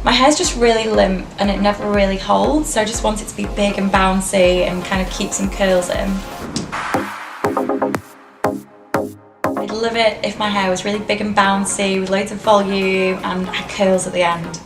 My hair's just really limp and it never really holds, so I just want it to be big and bouncy and kind of keep some curls in. I'd love it if my hair was really big and bouncy with loads of volume and had curls at the end.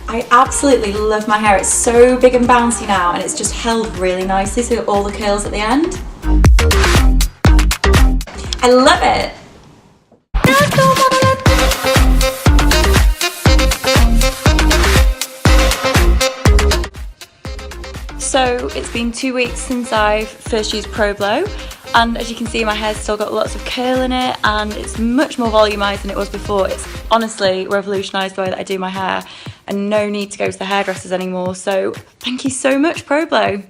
I absolutely love my hair. It's so big and bouncy now and it's just held really nicely, so all the curls at the end. I love it! So it's been 2 weeks since I've first used Pro Blo, and as you can see my hair's still got lots of curl in it and it's much more volumised than it was before. It's honestly revolutionised the way that I do my hair and no need to go to the hairdressers anymore, so thank you so much Pro Blo.